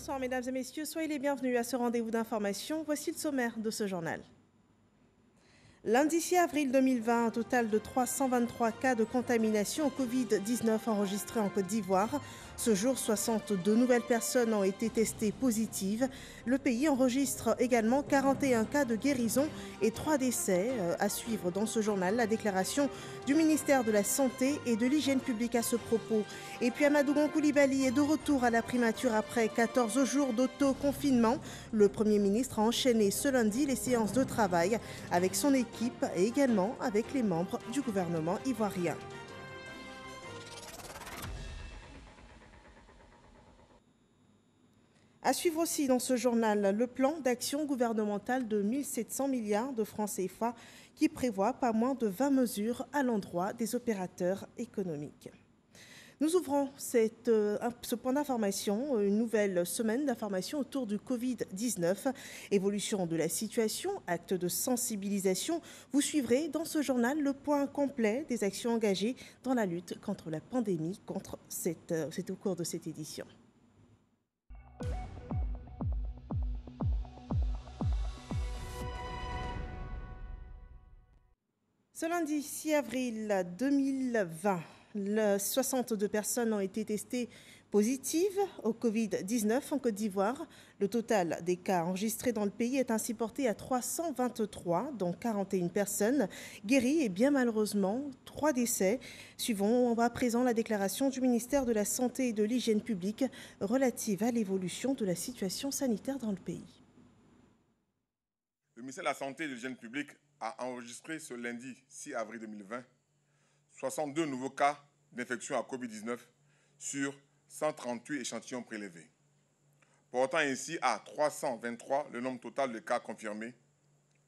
Bonsoir mesdames et messieurs, soyez les bienvenus à ce rendez-vous d'information. Voici le sommaire de ce journal. Lundi 6 avril 2020, un total de 323 cas de contamination au Covid-19 enregistrés en Côte d'Ivoire. Ce jour, 62 nouvelles personnes ont été testées positives. Le pays enregistre également 41 cas de guérison et 3 décès. À suivre dans ce journal la déclaration du ministère de la Santé et de l'Hygiène publique à ce propos. Et puis Amadou Gon Coulibaly est de retour à la primature après 14 jours d'auto-confinement. Le Premier ministre a enchaîné ce lundi les séances de travail avec son équipe et également avec les membres du gouvernement ivoirien. À suivre aussi dans ce journal, le plan d'action gouvernemental de 1700 milliards de francs CFA qui prévoit pas moins de 20 mesures à l'endroit des opérateurs économiques. Nous ouvrons ce point d'information, une nouvelle semaine d'information autour du Covid-19. Évolution de la situation, acte de sensibilisation. Vous suivrez dans ce journal le point complet des actions engagées dans la lutte contre la pandémie. C'est au cours de cette édition. Ce lundi 6 avril 2020, 62 personnes ont été testées positives au Covid-19 en Côte d'Ivoire. Le total des cas enregistrés dans le pays est ainsi porté à 323, dont 41 personnes guéries et bien malheureusement 3 décès. Suivons à présent la déclaration du ministère de la Santé et de l'Hygiène publique relative à l'évolution de la situation sanitaire dans le pays. Le ministère de la Santé et de l'Hygiène publique a enregistré ce lundi 6 avril 2020 62 nouveaux cas d'infection à Covid-19 sur 138 échantillons prélevés, portant ainsi à 323 le nombre total de cas confirmés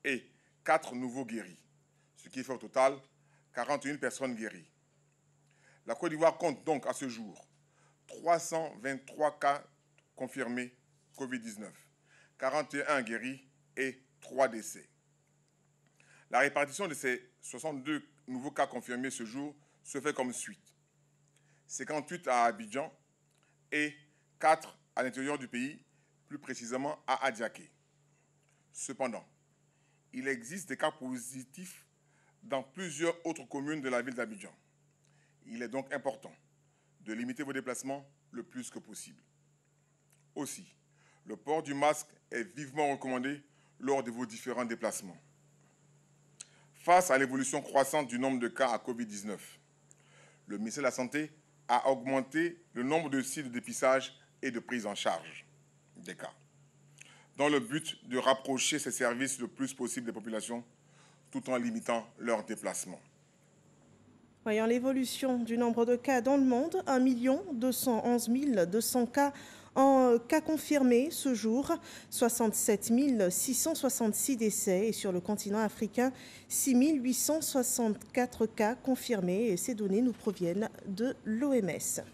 et 4 nouveaux guéris, ce qui fait au total 41 personnes guéries. La Côte d'Ivoire compte donc à ce jour 323 cas confirmés Covid-19, 41 guéris et 3 décès. La répartition de ces 62 nouveaux cas confirmés ce jour se fait comme suit. 58 à Abidjan et 4 à l'intérieur du pays, plus précisément à Adiaké. Cependant, il existe des cas positifs dans plusieurs autres communes de la ville d'Abidjan. Il est donc important de limiter vos déplacements le plus que possible. Aussi, le port du masque est vivement recommandé lors de vos différents déplacements. Face à l'évolution croissante du nombre de cas à Covid-19, le ministère de la Santé a augmenté le nombre de sites de dépistage et de prise en charge des cas, dans le but de rapprocher ces services le plus possible des populations, tout en limitant leurs déplacements. Voyons l'évolution du nombre de cas dans le monde, 1 211 200 cas en cas confirmés ce jour, 67 666 décès et sur le continent africain, 6 864 cas confirmés et ces données nous proviennent de l'OMS.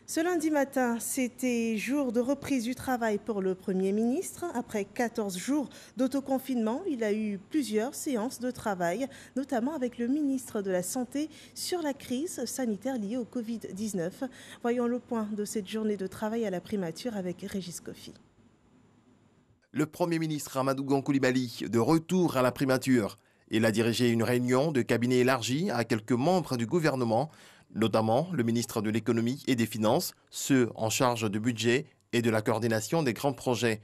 Ce lundi matin, c'était jour de reprise du travail pour le Premier ministre. Après 14 jours d'autoconfinement, il a eu plusieurs séances de travail, notamment avec le ministre de la Santé sur la crise sanitaire liée au Covid-19. Voyons le point de cette journée de travail à la primature avec Régis Kofi. Le Premier ministre Amadou Gon Coulibaly, de retour à la primature. Il a dirigé une réunion de cabinet élargie à quelques membres du gouvernement, notamment le ministre de l'Économie et des Finances, ceux en charge du budget et de la coordination des grands projets.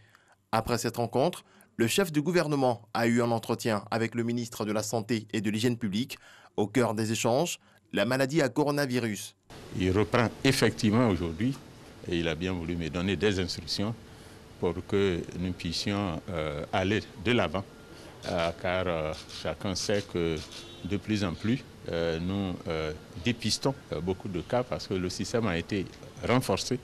Après cette rencontre, le chef du gouvernement a eu un entretien avec le ministre de la Santé et de l'Hygiène publique. Au cœur des échanges, la maladie à coronavirus. Il reprend effectivement aujourd'hui et il a bien voulu me donner des instructions pour que nous puissions aller de l'avant, car chacun sait que de plus en plus, nous dépistons beaucoup de cas parce que le système a été renforcé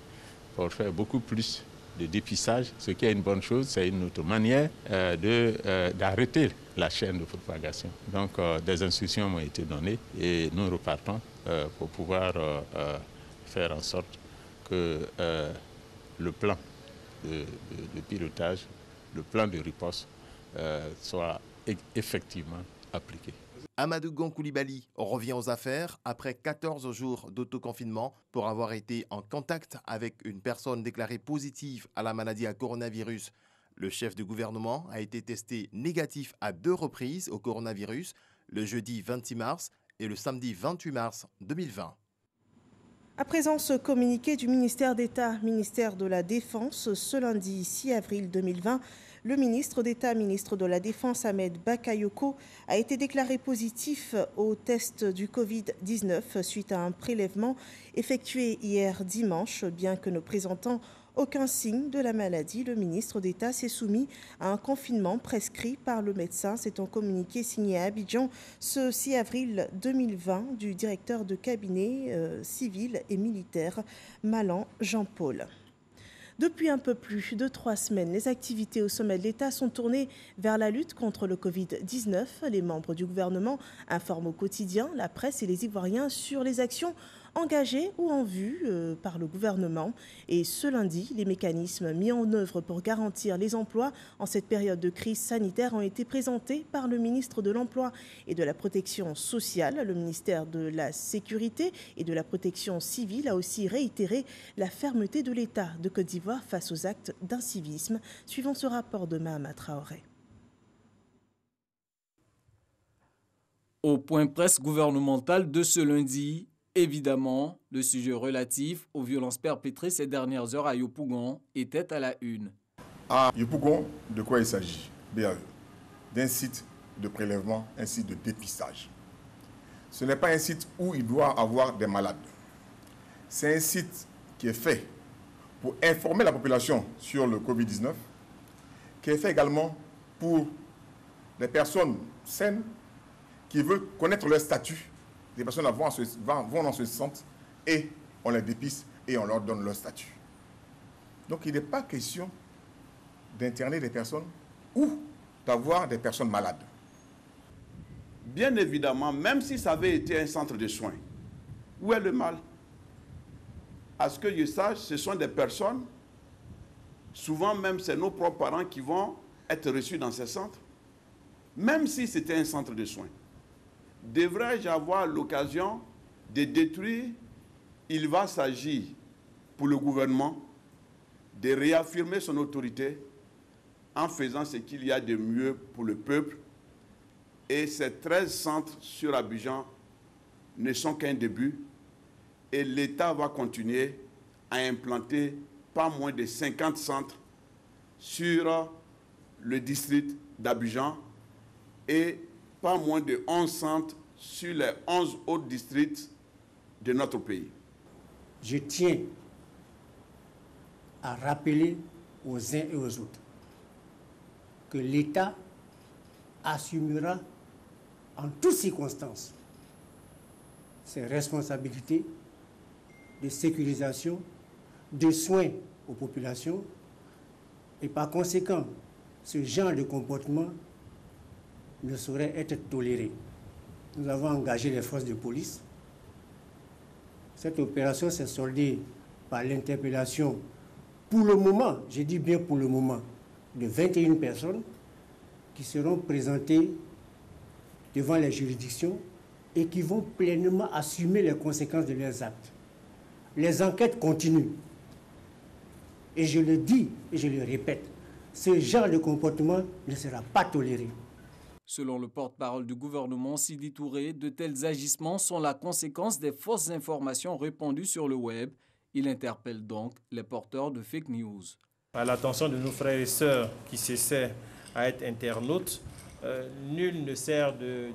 pour faire beaucoup plus de dépistage, ce qui est une bonne chose, c'est une autre manière d'arrêter la chaîne de propagation. Donc des instructions m'ont été données et nous repartons pour pouvoir faire en sorte que le plan de pilotage, le plan de riposte soit effectivement appliquée. Amadou Gon Coulibaly revient aux affaires après 14 jours d'autoconfinement pour avoir été en contact avec une personne déclarée positive à la maladie à coronavirus. Le chef du gouvernement a été testé négatif à 2 reprises au coronavirus, le jeudi 26 mars et le samedi 28 mars 2020. À présent, ce communiqué du ministère d'État, ministère de la Défense, ce lundi 6 avril 2020, le ministre d'État, ministre de la Défense, Ahmed Bakayoko, a été déclaré positif au test du Covid-19 suite à un prélèvement effectué hier dimanche. Bien que ne présentant aucun signe de la maladie, le ministre d'État s'est soumis à un confinement prescrit par le médecin. C'est un communiqué signé à Abidjan ce 6 avril 2020 du directeur de cabinet civil et militaire, Malan Jean-Paul. Depuis un peu plus de 3 semaines, les activités au sommet de l'État sont tournées vers la lutte contre le Covid-19. Les membres du gouvernement informent au quotidien la presse et les Ivoiriens sur les actions engagées ou en vue par le gouvernement. Et ce lundi, les mécanismes mis en œuvre pour garantir les emplois en cette période de crise sanitaire ont été présentés par le ministre de l'Emploi et de la Protection sociale. Le ministère de la Sécurité et de la Protection civile a aussi réitéré la fermeté de l'État de Côte d'Ivoire face aux actes d'incivisme, suivant ce rapport de Mahama Traoré. Au point presse gouvernemental de ce lundi, évidemment, le sujet relatif aux violences perpétrées ces dernières heures à Yopougon était à la une. À Yopougon, de quoi il s'agit? BAE, d'un site de prélèvement, un site de dépistage. Ce n'est pas un site où il doit avoir des malades. C'est un site qui est fait pour informer la population sur le Covid-19, qui est fait également pour les personnes saines qui veulent connaître leur statut. Les personnes vont dans ce centre et on les dépiste et on leur donne leur statut. Donc il n'est pas question d'interner des personnes ou d'avoir des personnes malades. Bien évidemment, même si ça avait été un centre de soins, où est le mal? À ce que je sache, ce sont des personnes, souvent même c'est nos propres parents qui vont être reçus dans ces centres. Même si c'était un centre de soins, devrais-je avoir l'occasion de détruire? Il va s'agir pour le gouvernement de réaffirmer son autorité en faisant ce qu'il y a de mieux pour le peuple. Et ces 13 centres sur Abidjan ne sont qu'un début. Et l'État va continuer à implanter pas moins de 50 centres sur le district d'Abidjan et pas moins de 11 centres sur les 11 autres districts de notre pays. Je tiens à rappeler aux uns et aux autres que l'État assumera en toutes circonstances ses responsabilités de sécurisation, de soins aux populations et par conséquent, ce genre de comportement ne saurait être toléré. Nous avons engagé les forces de police. Cette opération s'est soldée par l'interpellation, pour le moment, je dis bien pour le moment, de 21 personnes qui seront présentées devant les juridictions et qui vont pleinement assumer les conséquences de leurs actes. Les enquêtes continuent. Et je le dis et je le répète, ce genre de comportement ne sera pas toléré. Selon le porte-parole du gouvernement, Sidi Touré, de tels agissements sont la conséquence des fausses informations répandues sur le web. Il interpelle donc les porteurs de fake news. À l'attention de nos frères et sœurs qui s'essaient à être internautes, nul ne sert de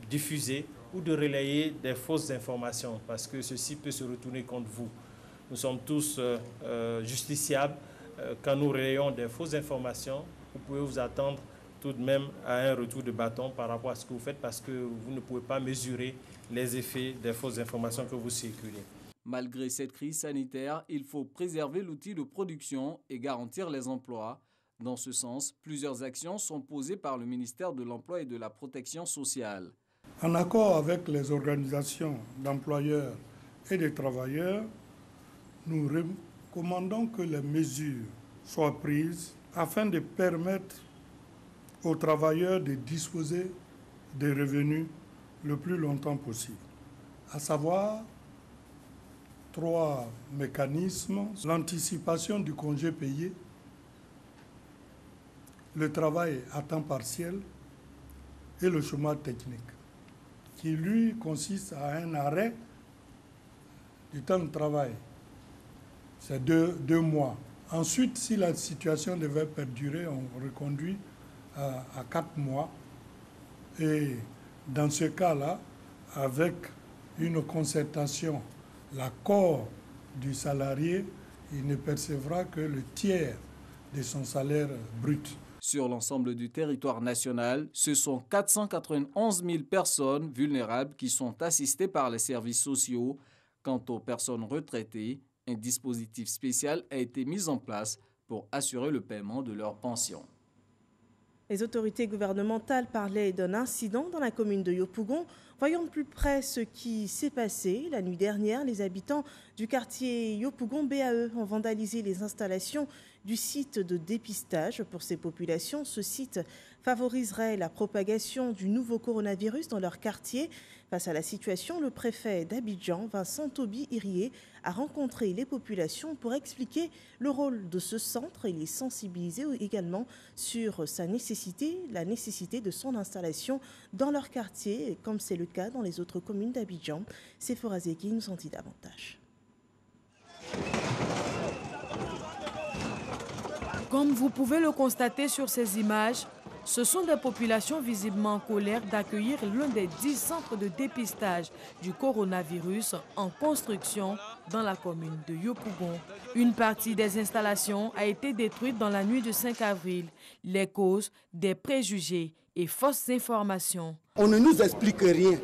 diffuser ou de relayer des fausses informations parce que ceci peut se retourner contre vous. Nous sommes tous justiciables. Quand nous relayons des fausses informations, vous pouvez vous attendre tout de même à un retour de bâton par rapport à ce que vous faites parce que vous ne pouvez pas mesurer les effets des fausses informations que vous circulez. Malgré cette crise sanitaire, il faut préserver l'outil de production et garantir les emplois. Dans ce sens, plusieurs actions sont posées par le ministère de l'Emploi et de la Protection sociale. En accord avec les organisations d'employeurs et de travailleurs, nous recommandons que les mesures soient prises afin de permettre aux travailleurs de disposer des revenus le plus longtemps possible. À savoir 3 mécanismes: l'anticipation du congé payé, le travail à temps partiel et le chômage technique, qui lui consiste à un arrêt du temps de travail. C'est 2 mois. Ensuite, si la situation devait perdurer, on reconduit à 4 mois. Et dans ce cas-là, avec une concertation, l'accord du salarié, il ne percevra que le tiers de son salaire brut. Sur l'ensemble du territoire national, ce sont 491 000 personnes vulnérables qui sont assistées par les services sociaux. Quant aux personnes retraitées, un dispositif spécial a été mis en place pour assurer le paiement de leurs pensions. Les autorités gouvernementales parlaient d'un incident dans la commune de Yopougon. Voyons de plus près ce qui s'est passé. La nuit dernière, les habitants du quartier Yopougon BAE ont vandalisé les installations du site de dépistage pour ces populations. Ce site favoriserait la propagation du nouveau coronavirus dans leur quartier. Face à la situation, le préfet d'Abidjan, Vincent Toby-Irié, a rencontré les populations pour expliquer le rôle de ce centre et les sensibiliser également sur la nécessité de son installation dans leur quartier, comme c'est le cas dans les autres communes d'Abidjan. Sephora Zeki nous en dit davantage. Comme vous pouvez le constater sur ces images, ce sont des populations visiblement en colère d'accueillir l'un des 10 centres de dépistage du coronavirus en construction dans la commune de Yopougon. Une partie des installations a été détruite dans la nuit du 5 avril. Les causes, des préjugés et fausses informations. On ne nous explique rien.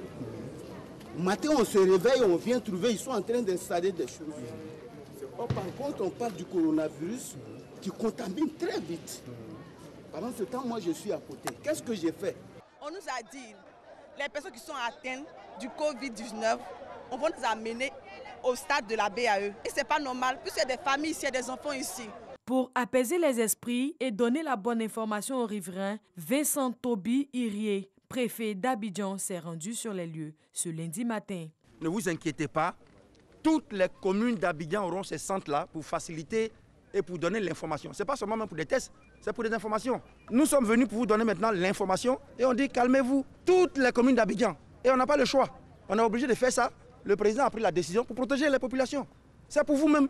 Matin, on se réveille, on vient trouver, ils sont en train d'installer des choses. Or, par contre, on parle du coronavirus qui contamine très vite. Pendant ce temps, moi, je suis à côté. Qu'est-ce que j'ai fait? On nous a dit, les personnes qui sont atteintes du Covid-19, on va nous amener au stade de la BAE. Et ce n'est pas normal, puisqu'il y a des familles ici, il y a des enfants ici. Pour apaiser les esprits et donner la bonne information aux riverains, Vincent Toby-Irié, préfet d'Abidjan, s'est rendu sur les lieux ce lundi matin. Ne vous inquiétez pas, toutes les communes d'Abidjan auront ces centres-là pour faciliter et pour donner l'information. Ce n'est pas seulement même pour des tests, c'est pour des informations. Nous sommes venus pour vous donner maintenant l'information et on dit calmez-vous, toutes les communes d'Abidjan. Et on n'a pas le choix. On est obligé de faire ça. Le président a pris la décision pour protéger les populations. C'est pour vous-même.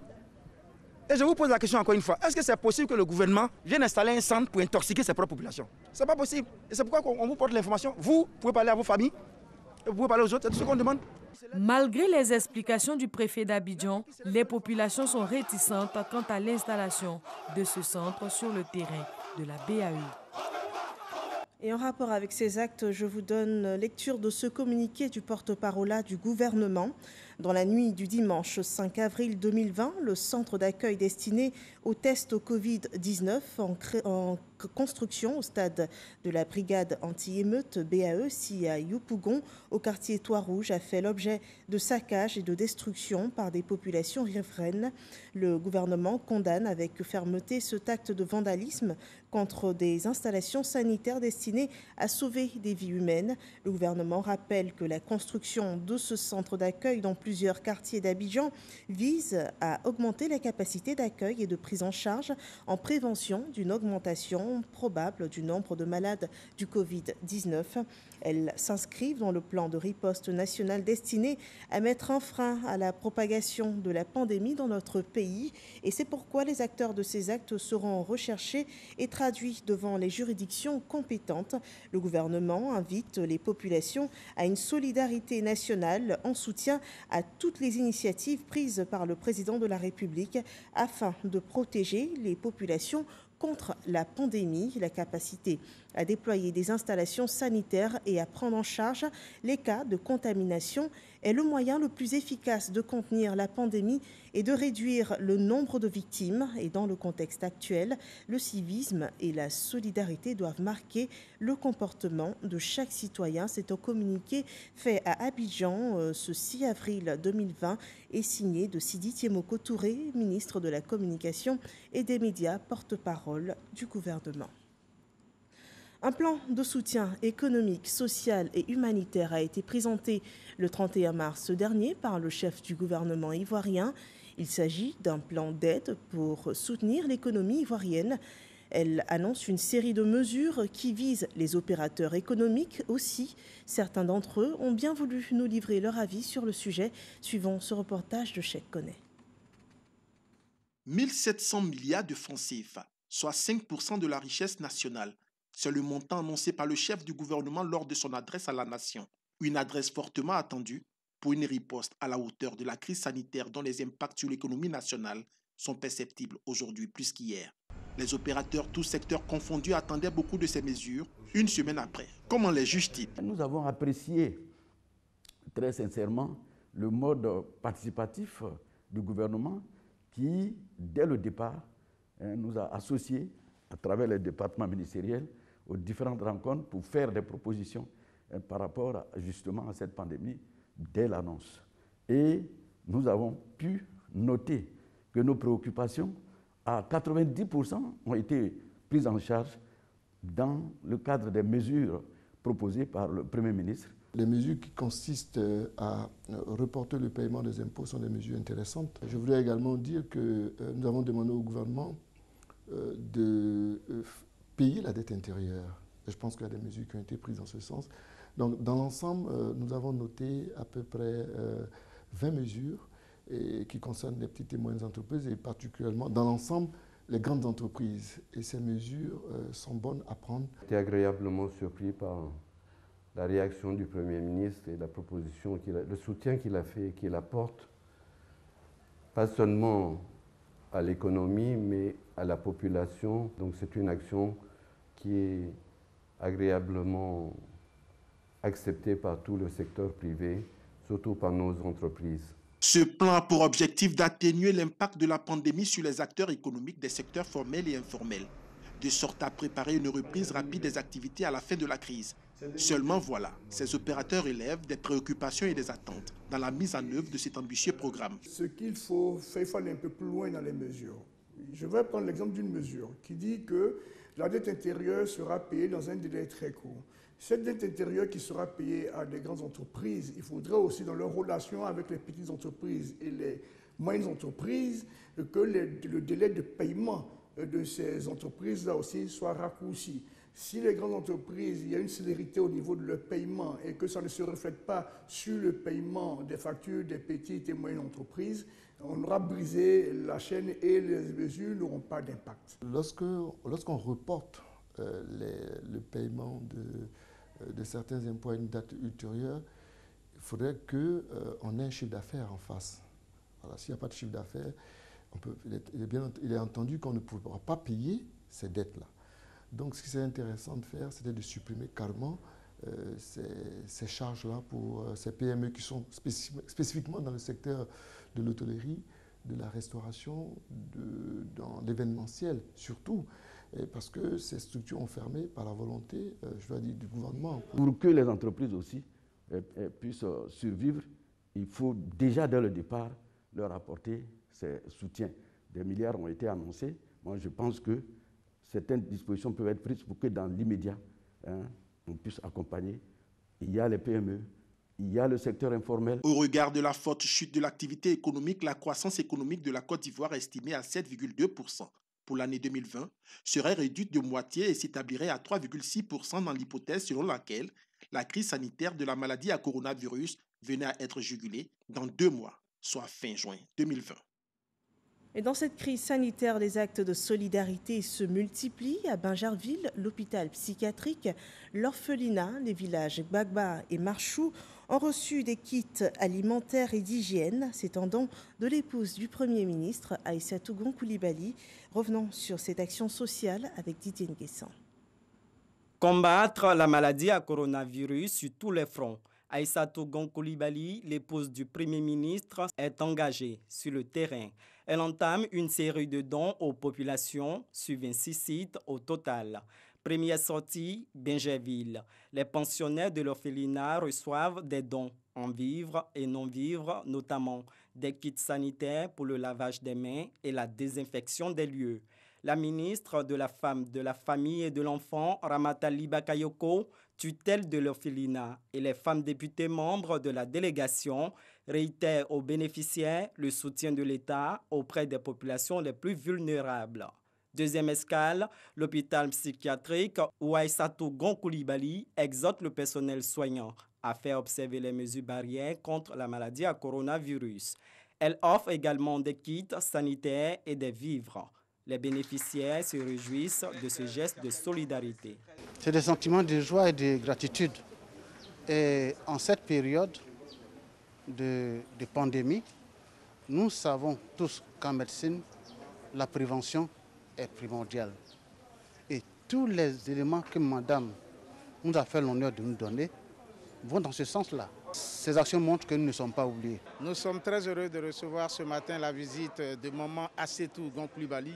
Et je vous pose la question encore une fois. Est-ce que c'est possible que le gouvernement vienne installer un centre pour intoxiquer ses propres populations? Ce n'est pas possible. Et c'est pourquoi on vous porte l'information. Vous pouvez parler à vos familles, vous pouvez parler aux autres, c'est tout ce qu'on demande. Malgré les explications du préfet d'Abidjan, les populations sont réticentes quant à l'installation de ce centre sur le terrain de la BAE. Et en rapport avec ces actes, je vous donne lecture de ce communiqué du porte-parole du gouvernement. Dans la nuit du dimanche 5 avril 2020, le centre d'accueil destiné aux tests au Covid-19 en construction au stade de la brigade anti-émeute BAE, si à Yopougon, au quartier Toit-Rouge, a fait l'objet de saccages et de destruction par des populations riveraines. Le gouvernement condamne avec fermeté cet acte de vandalisme contre des installations sanitaires destinées à sauver des vies humaines. Le gouvernement rappelle que la construction de ce centre d'accueil dans plusieurs quartiers d'Abidjan vise à augmenter la capacité d'accueil et de prise en charge en prévention d'une augmentation probable du nombre de malades du Covid-19. Elles s'inscrivent dans le plan de riposte national destiné à mettre un frein à la propagation de la pandémie dans notre pays. Et c'est pourquoi les acteurs de ces actes seront recherchés et traduits devant les juridictions compétentes. Le gouvernement invite les populations à une solidarité nationale en soutien à toutes les initiatives prises par le président de la République afin de protéger les populations contre la pandémie, la capacité à déployer des installations sanitaires et à prendre en charge les cas de contamination est le moyen le plus efficace de contenir la pandémie et de réduire le nombre de victimes. Et dans le contexte actuel, le civisme et la solidarité doivent marquer le comportement de chaque citoyen. C'est un communiqué fait à Abidjan ce 6 avril 2020 et signé de Sidi Thiemoko Touré, ministre de la Communication et des Médias, porte-parole du gouvernement. Un plan de soutien économique, social et humanitaire a été présenté le 31 mars dernier par le chef du gouvernement ivoirien. Il s'agit d'un plan d'aide pour soutenir l'économie ivoirienne. Elle annonce une série de mesures qui visent les opérateurs économiques aussi. Certains d'entre eux ont bien voulu nous livrer leur avis sur le sujet. Suivons ce reportage de Cheikh Koné. 1700 milliards de francs CFA, soit 5% de la richesse nationale. C'est le montant annoncé par le chef du gouvernement lors de son adresse à la nation. Une adresse fortement attendue pour une riposte à la hauteur de la crise sanitaire dont les impacts sur l'économie nationale sont perceptibles aujourd'hui plus qu'hier. Les opérateurs, tous secteurs confondus, attendaient beaucoup de ces mesures une semaine après. Comment les juge-t-il? Nous avons apprécié très sincèrement le mode participatif du gouvernement qui, dès le départ, nous a associés à travers les départements ministériels aux différentes rencontres pour faire des propositions par rapport justement à cette pandémie dès l'annonce. Et nous avons pu noter que nos préoccupations à 90% ont été prises en charge dans le cadre des mesures proposées par le Premier ministre. Les mesures qui consistent à reporter le paiement des impôts sont des mesures intéressantes. Je voudrais également dire que nous avons demandé au gouvernement de payer la dette intérieure. Et je pense qu'il y a des mesures qui ont été prises dans ce sens. Donc, dans l'ensemble, nous avons noté à peu près 20 mesures qui concernent les petites et moyennes entreprises et particulièrement, dans l'ensemble, les grandes entreprises. Et ces mesures sont bonnes à prendre. J'étais agréablement surpris par la réaction du Premier ministre et la proposition, le soutien qu'il a fait et qu'il apporte, pas seulement à l'économie, mais à la population. Donc c'est une action qui est agréablement acceptée par tout le secteur privé, surtout par nos entreprises. Ce plan a pour objectif d'atténuer l'impact de la pandémie sur les acteurs économiques des secteurs formels et informels, de sorte à préparer une reprise rapide des activités à la fin de la crise. Seulement voilà, ces opérateurs élèvent des préoccupations et des attentes dans la mise en œuvre de cet ambitieux programme. Ce qu'il faut faire, il faut aller un peu plus loin dans les mesures. Je vais prendre l'exemple d'une mesure qui dit que la dette intérieure sera payée dans un délai très court. Cette dette intérieure qui sera payée à des grandes entreprises, il faudrait aussi dans leur relation avec les petites entreprises et les moyennes entreprises que le délai de paiement de ces entreprises-là aussi soit raccourci. Si les grandes entreprises, il y a une célérité au niveau de leur paiement et que ça ne se reflète pas sur le paiement des factures des petites et moyennes entreprises, on aura brisé la chaîne et les mesures n'auront pas d'impact. Lorsqu'on reporte le paiement de certains impôts à une date ultérieure, il faudrait qu'on ait un chiffre d'affaires en face. Voilà, s'il n'y a pas de chiffre d'affaires, il est entendu qu'on ne pourra pas payer ces dettes-là. Donc ce qui serait intéressant de faire, c'était de supprimer carrément ces charges-là pour ces PME qui sont spécifiquement dans le secteur de l'hôtellerie, de la restauration, dans l'événementiel surtout, parce que ces structures ont fermé par la volonté, je dois dire, du gouvernement. Pour que les entreprises aussi puissent survivre, il faut déjà dès le départ leur apporter ces soutiens. Des milliards ont été annoncés. Moi, je pense que certaines dispositions peuvent être prises pour que dans l'immédiat, on puisse accompagner. Il y a les PME, il y a le secteur informel. Au regard de la forte chute de l'activité économique, la croissance économique de la Côte d'Ivoire, estimée à 7,2% pour l'année 2020, serait réduite de moitié et s'établirait à 3,6% dans l'hypothèse selon laquelle la crise sanitaire de la maladie à coronavirus venait à être jugulée dans 2 mois, soit fin juin 2020. Et dans cette crise sanitaire, les actes de solidarité se multiplient. À Bingerville, l'hôpital psychiatrique, l'orphelinat, les villages Gbagba et Marchou ont reçu des kits alimentaires et d'hygiène. C'est un don de l'épouse du Premier ministre, Aïssatou Gon Coulibaly. Revenons sur cette action sociale avec Didier Nguessan. Combattre la maladie à coronavirus sur tous les fronts. Aïssatou Gon Coulibaly, l'épouse du Premier ministre, est engagée sur le terrain. Elle entame une série de dons aux populations sur 26 sites au total. Première sortie, Bingerville. Les pensionnaires de l'orphelinat reçoivent des dons en vivres et non-vivres, notamment des kits sanitaires pour le lavage des mains et la désinfection des lieux. La ministre de la Femme, de la Famille et de l'Enfant, Ramata Bakayoko, tutelle de l'orphelinat, et les femmes députées membres de la délégation réitèrent aux bénéficiaires le soutien de l'État auprès des populations les plus vulnérables. Deuxième escale, l'hôpital psychiatrique où Aïssatou Gon-Coulibaly exhorte le personnel soignant à faire observer les mesures barrières contre la maladie à coronavirus. Elle offre également des kits sanitaires et des vivres. Les bénéficiaires se réjouissent de ce geste de solidarité. C'est des sentiments de joie et de gratitude. Et en cette période de pandémie, nous savons tous qu'en médecine, la prévention est primordiale. Et tous les éléments que Madame nous a fait l'honneur de nous donner vont dans ce sens-là. Ces actions montrent que nous ne sommes pas oubliés. Nous sommes très heureux de recevoir ce matin la visite de maman Aïssatou Gon-Coulibaly.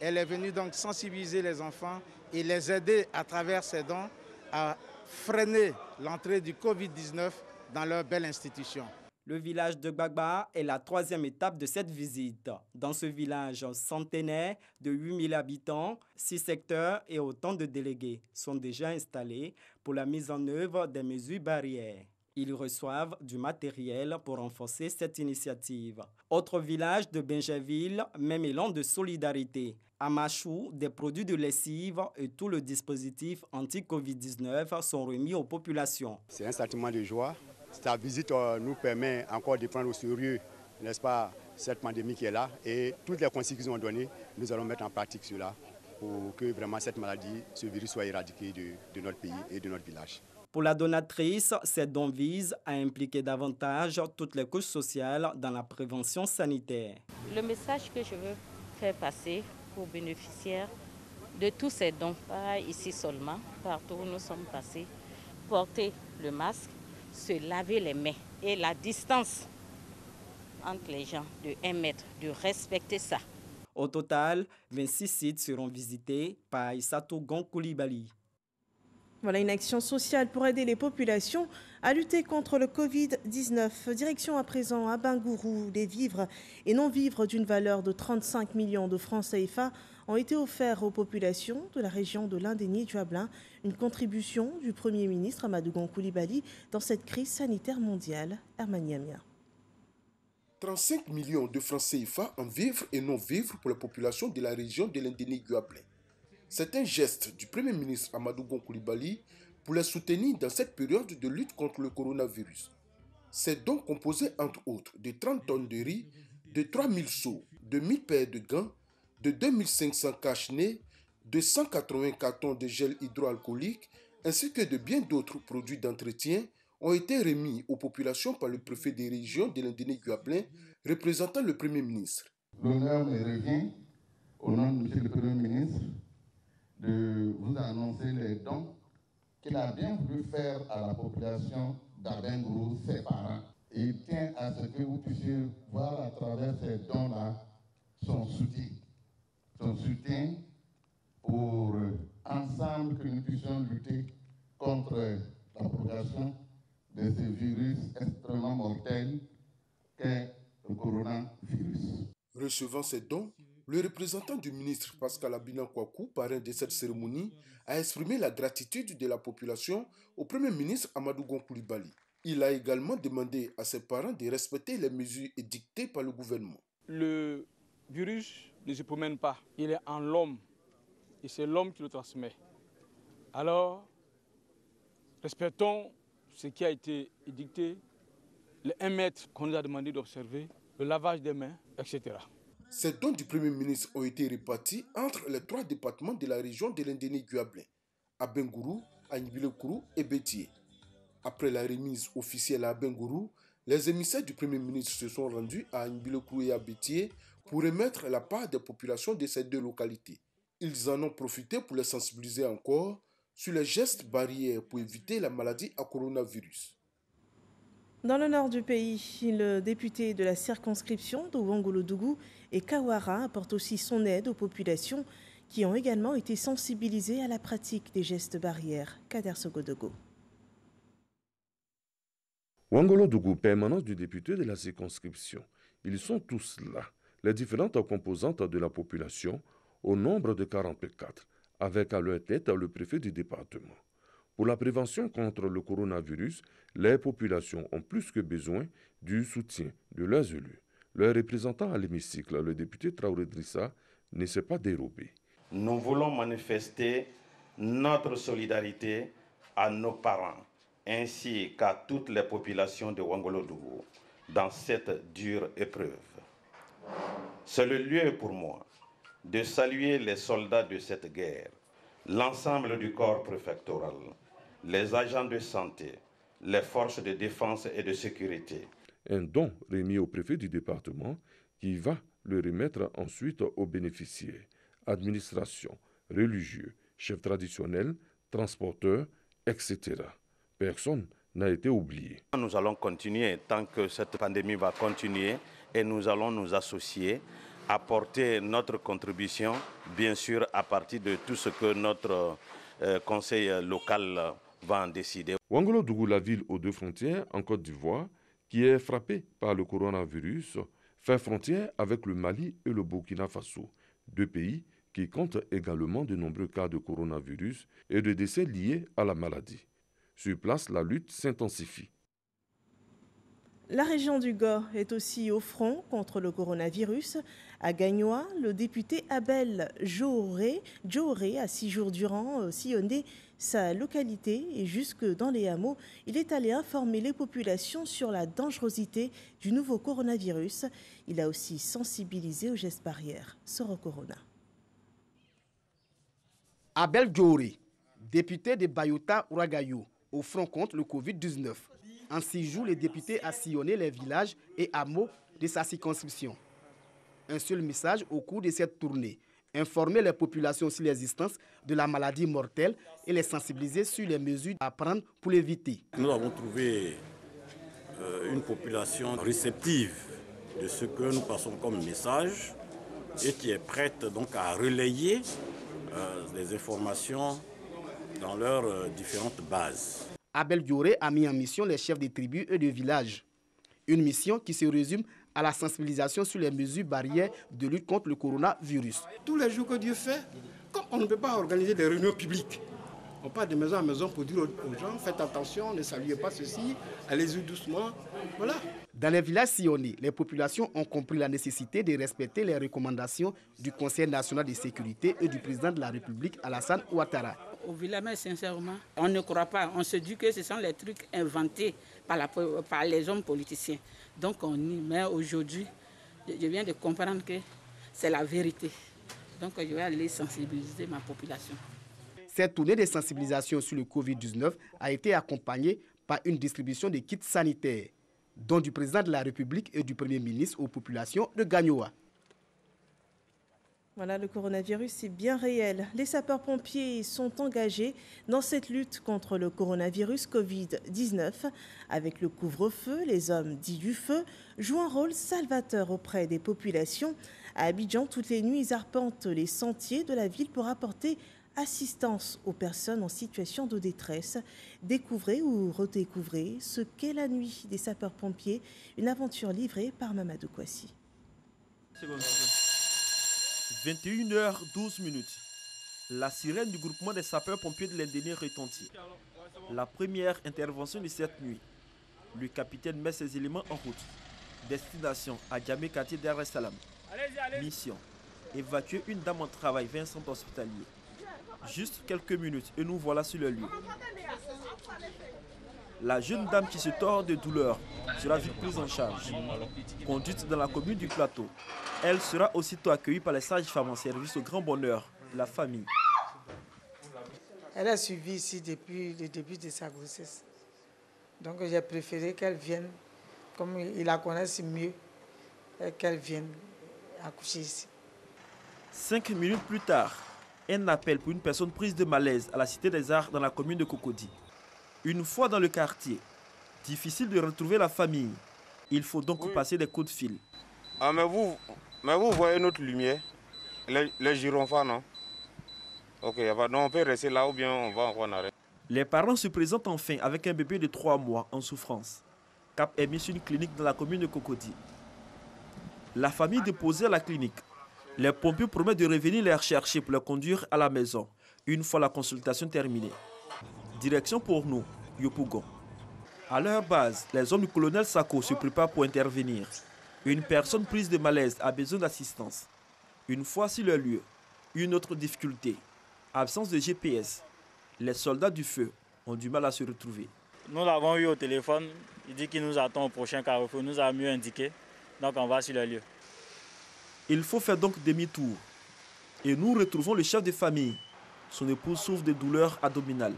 Elle est venue donc sensibiliser les enfants et les aider à travers ses dons à freiner l'entrée du Covid-19 dans leur belle institution. Le village de Gbagba est la troisième étape de cette visite. Dans ce village centenaire de 8000 habitants, 6 secteurs et autant de délégués sont déjà installés pour la mise en œuvre des mesures barrières. Ils reçoivent du matériel pour renforcer cette initiative. Autre village de Benjaville, même élan de solidarité. À Machou, des produits de lessive et tout le dispositif anti-Covid-19 sont remis aux populations. C'est un sentiment de joie. Cette visite nous permet encore de prendre au sérieux, n'est-ce pas, cette pandémie qui est là. Et toutes les consignes qu'ils ont données, nous allons mettre en pratique cela pour que vraiment cette maladie, ce virus soit éradiqué de notre pays et de notre village. Pour la donatrice, ces dons visent à impliquer davantage toutes les couches sociales dans la prévention sanitaire. Le message que je veux faire passer aux bénéficiaires de tous ces dons, pas ici seulement, partout où nous sommes passés, porter le masque, se laver les mains et la distance entre les gens de 1 mètre, de respecter ça. Au total, 26 sites seront visités par Aïssatou Gon-Coulibaly. Voilà une action sociale pour aider les populations à lutter contre le Covid-19. Direction à présent à Bingourou. Les vivres et non-vivres d'une valeur de 35 millions de francs CFA ont été offerts aux populations de la région de Landénie-Duablin. Une contribution du Premier ministre Amadou Gon-Coulibaly dans cette crise sanitaire mondiale. Herman Yamia. 35 millions de francs CFA en vivres et non-vivres pour la population de la région de Landénie-Duablin. C'est un geste du Premier ministre Amadou Gon-Coulibaly pour les soutenir dans cette période de lutte contre le coronavirus. C'est donc composé entre autres de 30 tonnes de riz, de 3000 seaux, de 1000 paires de gants, de 2500 cache-nez, de 180 cartons de gel hydroalcoolique ainsi que de bien d'autres produits d'entretien ont été remis aux populations par le préfet des régions de Landénie-Duablin représentant le Premier ministre. L'honneur me revient au nom de M. le Premier ministre de vous annoncer les dons qu'il a bien voulu faire à la population d'Abengourou, ses parents. Et il tient à ce que vous puissiez voir à travers ces dons-là son soutien pour ensemble que nous puissions lutter contre la propagation de ce virus extrêmement mortel qu'est le coronavirus. Recevant ces dons, le représentant du ministre Pascal Abinan Kwaku, parrain de cette cérémonie, a exprimé la gratitude de la population au Premier ministre Amadou Gon-Coulibaly. Il a également demandé à ses parents de respecter les mesures édictées par le gouvernement. Le virus ne se promène pas, il est en l'homme et c'est l'homme qui le transmet. Alors, respectons ce qui a été édicté, les 1 mètre qu'on nous a demandé d'observer, le lavage des mains, etc. Ces dons du Premier ministre ont été répartis entre les 3 départements de la région de Landénie-Duablin, à Bingourou, à Nibilekourou et Bétié. Après la remise officielle à Bingourou, les émissaires du Premier ministre se sont rendus à Nibilekourou et à Bétié pour remettre la part des populations de ces 2 localités. Ils en ont profité pour les sensibiliser encore sur les gestes barrières pour éviter la maladie à coronavirus. Dans le nord du pays, le député de la circonscription de Ouangolo-Dougou et Kawara apporte aussi son aide aux populations qui ont également été sensibilisées à la pratique des gestes barrières. Kader Sogodogo. Ouangolo-Dougou, permanence du député de la circonscription. Ils sont tous là. Les différentes composantes de la population au nombre de 44, avec à leur tête le préfet du département. Pour la prévention contre le coronavirus, les populations ont plus que besoin du soutien de leurs élus. Leur représentant à l'hémicycle, le député Traoré Drissa, ne s'est pas dérobé. Nous voulons manifester notre solidarité à nos parents ainsi qu'à toutes les populations de Ouangolo-Dougou dans cette dure épreuve. C'est le lieu pour moi de saluer les soldats de cette guerre, l'ensemble du corps préfectoral, les agents de santé, les forces de défense et de sécurité. Un don remis au préfet du département qui va le remettre ensuite aux bénéficiaires, administration, religieux, chefs traditionnels, transporteurs, etc. Personne n'a été oublié. Nous allons continuer tant que cette pandémie va continuer et nous allons nous associer, apporter notre contribution, bien sûr à partir de tout ce que notre conseil local va en décider. Ouangolo-Dougou, la ville aux deux frontières en Côte d'Ivoire, qui est frappée par le coronavirus, fait frontière avec le Mali et le Burkina Faso, deux pays qui comptent également de nombreux cas de coronavirus et de décès liés à la maladie. Sur place, la lutte s'intensifie. La région du Gor est aussi au front contre le coronavirus. À Gagnoa, le député Abel Djouré a 6 jours durant sillonné sa localité et jusque dans les hameaux. Il est allé informer les populations sur la dangerosité du nouveau coronavirus. Il a aussi sensibilisé aux gestes barrières. Soro Corona. Abel Djouré, député de Bayota-Ouragayo, au front contre le Covid-19. En 6 jours, le député a sillonné les villages et hameaux de sa circonscription. Un seul message au cours de cette tournée: informer les populations sur l'existence de la maladie mortelle et les sensibiliser sur les mesures à prendre pour l'éviter. Nous avons trouvé une population réceptive de ce que nous passons comme message et qui est prête donc à relayer les informations dans leurs différentes bases. Abel Djouré a mis en mission les chefs des tribus et de villages. Une mission qui se résume à la sensibilisation sur les mesures barrières de lutte contre le coronavirus. Tous les jours que Dieu fait, comme on ne peut pas organiser des réunions publiques, on part de maison en maison pour dire aux gens, faites attention, ne saluez pas ceci, allez-y doucement, voilà. Dans les villages sillonnés, les populations ont compris la nécessité de respecter les recommandations du Conseil national de sécurité et du président de la République, Alassane Ouattara. Au village, mais sincèrement, on ne croit pas. On se dit que ce sont les trucs inventés par les hommes politiciens. Donc on y met aujourd'hui. Je viens de comprendre que c'est la vérité. Donc je vais aller sensibiliser ma population. Cette tournée de sensibilisation sur le Covid-19 a été accompagnée par une distribution de kits sanitaires, dont du président de la République et du Premier ministre aux populations de Gagnoa. Voilà, le coronavirus est bien réel. Les sapeurs-pompiers sont engagés dans cette lutte contre le coronavirus Covid-19. Avec le couvre-feu, les hommes dits du feu jouent un rôle salvateur auprès des populations. À Abidjan, toutes les nuits, ils arpentent les sentiers de la ville pour apporter assistance aux personnes en situation de détresse. Découvrez ou redécouvrez ce qu'est la nuit des sapeurs-pompiers, une aventure livrée par Mamadou Kouassi. 21h12. La sirène du groupement des sapeurs-pompiers de l'Indénie retentit. La première intervention de cette nuit. Le capitaine met ses éléments en route. Destination Adjamé, quartier Dar es Salaam. Mission: évacuer une dame en travail vers un centre hospitalier. Juste quelques minutes et nous voilà sur le lieu. La jeune dame qui se tord de douleur sera vite prise en charge. Conduite dans la commune du Plateau, elle sera aussitôt accueillie par les sages-femmes en service au grand bonheur de la famille. Elle a suivi ici depuis le début de sa grossesse. Donc j'ai préféré qu'elle vienne, comme ils la connaissent mieux, qu'elle vienne accoucher ici. 5 minutes plus tard, un appel pour une personne prise de malaise à la Cité des Arts dans la commune de Cocody. Une fois dans le quartier, difficile de retrouver la famille. Il faut donc passer des coups de fil. Ah, mais vous voyez notre lumière, les gyrophares, non? Ok, donc on peut rester là ou bien on va en arrêt. Les parents se présentent enfin avec un bébé de 3 mois en souffrance. Cap est mis sur une clinique dans la commune de Cocody. La famille déposée à la clinique. Les pompiers promettent de revenir les rechercher pour les conduire à la maison, une fois la consultation terminée. Direction pour nous, Yopougon. À leur base, les hommes du colonel Sako se préparent pour intervenir. Une personne prise de malaise a besoin d'assistance. Une fois sur le lieu, une autre difficulté, absence de GPS. Les soldats du feu ont du mal à se retrouver. Nous l'avons eu au téléphone, il dit qu'il nous attend au prochain carrefour, il nous a mieux indiqué, donc on va sur le lieu. Il faut faire donc demi-tour. Et nous retrouvons le chef de famille. Son épouse souffre de douleurs abdominales.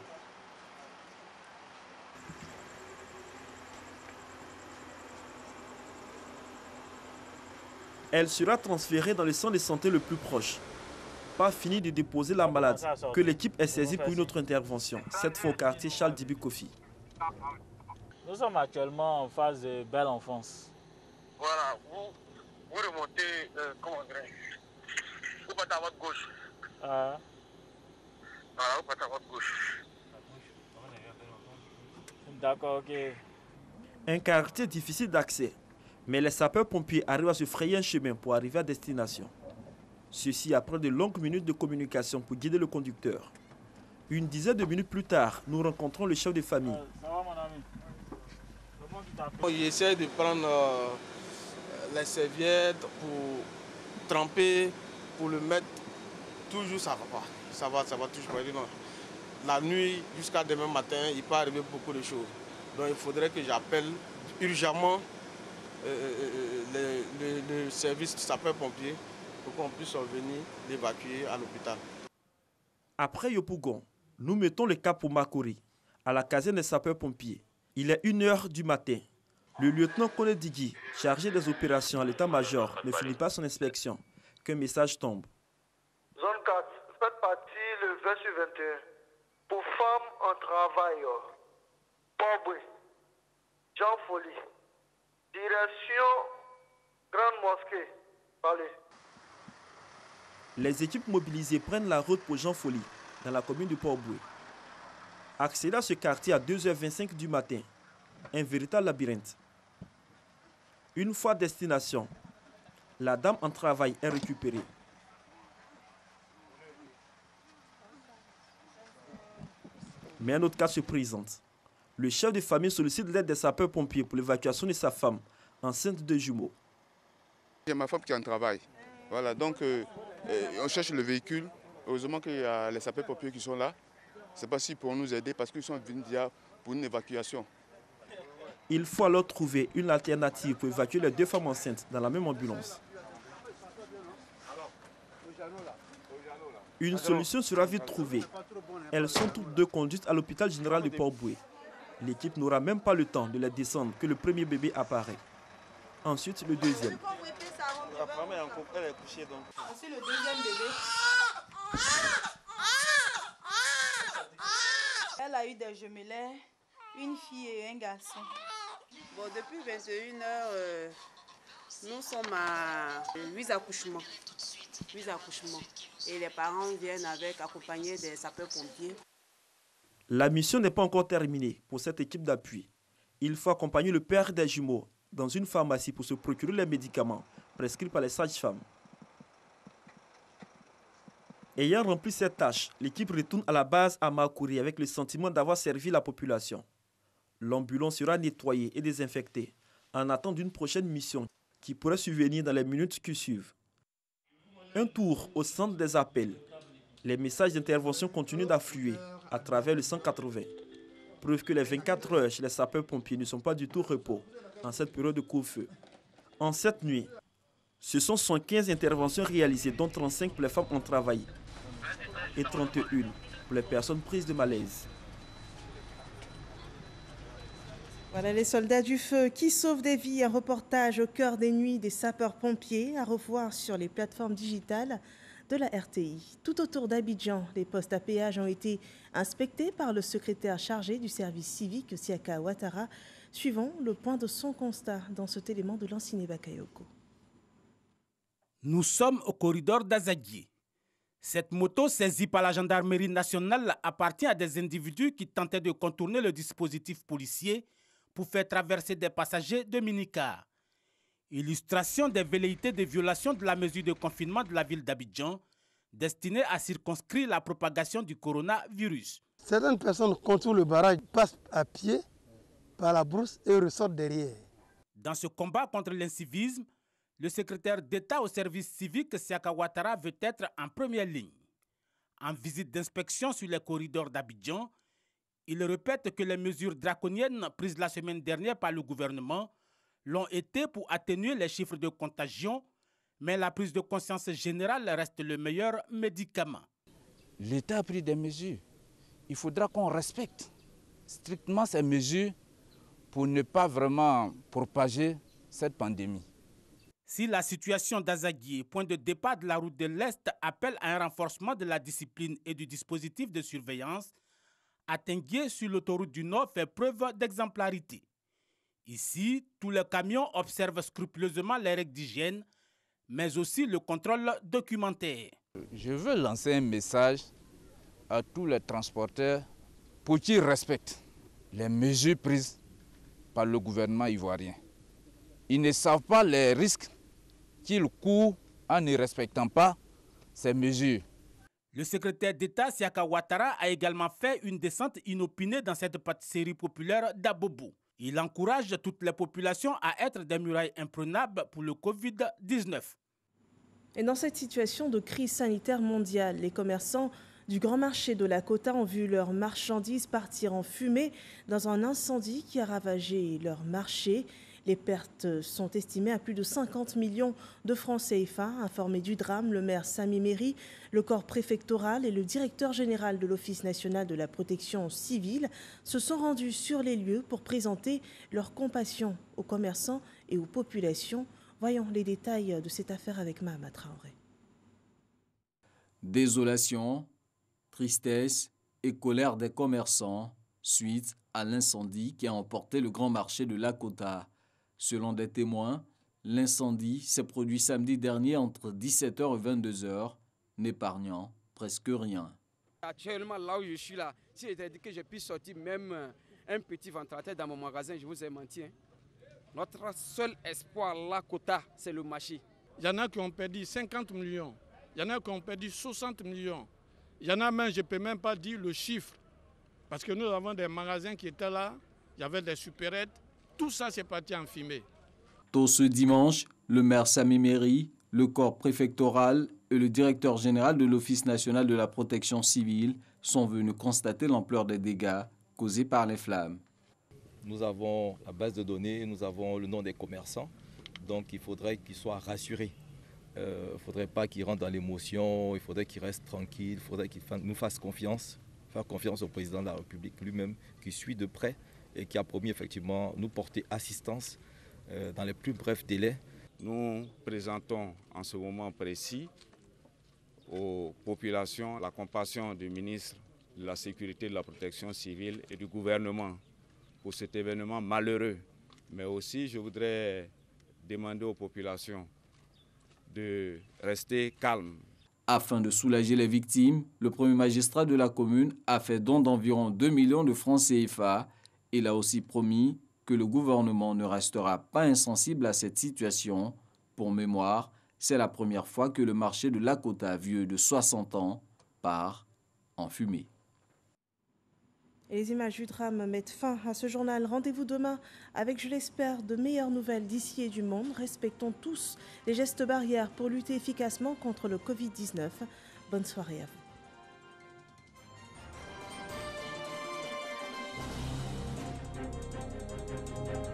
Elle sera transférée dans le centre de santé le plus proche. Pas fini de déposer la malade, que l'équipe est saisie pour une autre intervention, cette fois au quartier Charles Dibi Kofi. Nous sommes actuellement en phase de belle enfance. Voilà, vous remontez, comment dirais-je, vous partez à votre gauche. Voilà, vous partez à votre gauche. D'accord, ok. Un quartier difficile d'accès, mais les sapeurs-pompiers arrivent à se frayer un chemin pour arriver à destination. Ceci après de longues minutes de communication pour guider le conducteur. Une dizaine de minutes plus tard, nous rencontrons le chef de famille. Ça va, mon ami? Il essaie de prendre les serviettes pour tremper, pour le mettre. Toujours ça va pas. Ça va toujours pas. Non. La nuit jusqu'à demain matin, il peut arriver beaucoup de choses. Donc il faudrait que j'appelle urgemment le service de sapeurs-pompiers pour qu'on puisse venir l'évacuer à l'hôpital. Après Yopougon, nous mettons le cap pour Makori, à la caserne des sapeurs-pompiers. Il est 1h du matin. Le lieutenant Kone Digui, chargé des opérations à l'état-major, ne finit pas son inspection. Qu'un message tombe. Zone 4, faites partie le 20 sur 21. Pour femmes en travail, Pauvre, Jean Folie. Direction Grande Mosquée. Allez. Les équipes mobilisées prennent la route pour Jean Folie, dans la commune de Port-Boué. Accéder à ce quartier à 2h25 du matin, un véritable labyrinthe. Une fois à destination, la dame en travail est récupérée. Mais un autre cas se présente. Le chef de famille sollicite l'aide des sapeurs-pompiers pour l'évacuation de sa femme, enceinte de jumeaux. J'ai ma femme qui est en travail. Voilà, donc on cherche le véhicule. Heureusement qu'il y a les sapeurs-pompiers qui sont là. C'est pas si pour nous aider parce qu'ils sont venus déjà pour une évacuation. Il faut alors trouver une alternative pour évacuer les deux femmes enceintes dans la même ambulance. Une solution sera vite trouvée. Elles sont toutes deux conduites à l'hôpital général de Port-Boué. L'équipe n'aura même pas le temps de les descendre que le premier bébé apparaît. Ensuite, le deuxième. La première, elle est couchée donc. Ensuite, le deuxième bébé. Elle a eu des jumelets, une fille et un garçon. Bon, depuis 21h, nous sommes à 8 accouchements. 8 accouchements. Et les parents viennent accompagnés des sapeurs-pompiers. La mission n'est pas encore terminée pour cette équipe d'appui. Il faut accompagner le père des jumeaux dans une pharmacie pour se procurer les médicaments prescrits par les sages-femmes. Ayant rempli cette tâche, l'équipe retourne à la base à Makori avec le sentiment d'avoir servi la population. L'ambulance sera nettoyée et désinfectée en attendant d'une prochaine mission qui pourrait survenir dans les minutes qui suivent. Un tour au centre des appels. Les messages d'intervention continuent d'affluer à travers le 180. Preuve que les 24 heures chez les sapeurs-pompiers ne sont pas du tout au repos en cette période de couvre-feu. En cette nuit, ce sont 115 interventions réalisées, dont 35 pour les femmes en travail et 31 pour les personnes prises de malaise. Voilà les soldats du feu qui sauvent des vies. Un reportage au cœur des nuits des sapeurs-pompiers à revoir sur les plateformes digitales de la RTI. Tout autour d'Abidjan, les postes à péage ont été inspectés par le secrétaire chargé du service civique, Siaka Ouattara. Suivons le point de son constat dans cet élément de Lanciné Bakayoko. Nous sommes au corridor d'Azadji. Cette moto saisie par la gendarmerie nationale appartient à des individus qui tentaient de contourner le dispositif policier pour faire traverser des passagers de minicars. Illustration des velléités de violation de la mesure de confinement de la ville d'Abidjan, destinée à circonscrire la propagation du coronavirus. Certaines personnes contournent le barrage, passent à pied par la brousse et ressortent derrière. Dans ce combat contre l'incivisme, le secrétaire d'État au service civique, Siaka Ouattara, veut être en première ligne. En visite d'inspection sur les corridors d'Abidjan, il répète que les mesures draconiennes prises la semaine dernière par le gouvernement l'ont été pour atténuer les chiffres de contagion, mais la prise de conscience générale reste le meilleur médicament. L'État a pris des mesures. Il faudra qu'on respecte strictement ces mesures pour ne pas vraiment propager cette pandémie. Si la situation d'Azagui, point de départ de la route de l'Est, appelle à un renforcement de la discipline et du dispositif de surveillance, Atenguié sur l'autoroute du Nord fait preuve d'exemplarité. Ici, tous les camions observent scrupuleusement les règles d'hygiène, mais aussi le contrôle documentaire. Je veux lancer un message à tous les transporteurs pour qu'ils respectent les mesures prises par le gouvernement ivoirien. Ils ne savent pas les risques qu'ils courent en ne respectant pas ces mesures. Le secrétaire d'État Siaka Ouattara a également fait une descente inopinée dans cette pâtisserie populaire d'Abobo. Il encourage toutes les populations à être des murailles imprenables pour le Covid-19. Et dans cette situation de crise sanitaire mondiale, les commerçants du grand marché de la Kota ont vu leurs marchandises partir en fumée dans un incendie qui a ravagé leur marché. Les pertes sont estimées à plus de 50 millions de francs CFA. Informé du drame, le maire Sami Méry, le corps préfectoral et le directeur général de l'Office national de la protection civile se sont rendus sur les lieux pour présenter leur compassion aux commerçants et aux populations. Voyons les détails de cette affaire avec Mahama Traoré. Désolation, tristesse et colère des commerçants suite à l'incendie qui a emporté le grand marché de la Kota. Selon des témoins, l'incendie s'est produit samedi dernier entre 17h et 22h, n'épargnant presque rien. Actuellement, là où je suis là, si j'étais dit que je puisse sortir même un petit ventilateur dans mon magasin, je vous ai menti. Notre seul espoir, la Kota, c'est le marché. Il y en a qui ont perdu 50 millions, il y en a qui ont perdu 60 millions. Il y en a même, je ne peux même pas dire le chiffre, parce que nous avons des magasins qui étaient là, il y avait des supérettes. Tout ça, c'est parti en fumée. Tôt ce dimanche, le maire Sami Méry, le corps préfectoral et le directeur général de l'Office national de la protection civile sont venus constater l'ampleur des dégâts causés par les flammes. Nous avons la base de données, nous avons le nom des commerçants, donc il faudrait qu'ils soient rassurés. Il ne faudrait pas qu'ils rentrent dans l'émotion, il faudrait qu'ils restent tranquilles, il faudrait qu'ils nous fassent confiance, faire confiance au président de la République lui-même qui suit de près et qui a promis effectivement nous porter assistance dans les plus brefs délais. Nous présentons en ce moment précis aux populations la compassion du ministre de la Sécurité, de la Protection civile et du gouvernement pour cet événement malheureux. Mais aussi, je voudrais demander aux populations de rester calmes. Afin de soulager les victimes, le premier magistrat de la commune a fait don d'environ 2 millions de francs CFA. Il a aussi promis que le gouvernement ne restera pas insensible à cette situation. Pour mémoire, c'est la première fois que le marché de la Kota, vieux de 60 ans, part en fumée. Et les images du drame mettent fin à ce journal. Rendez-vous demain avec, je l'espère, de meilleures nouvelles d'ici et du monde. Respectons tous les gestes barrières pour lutter efficacement contre le Covid-19. Bonne soirée à vous.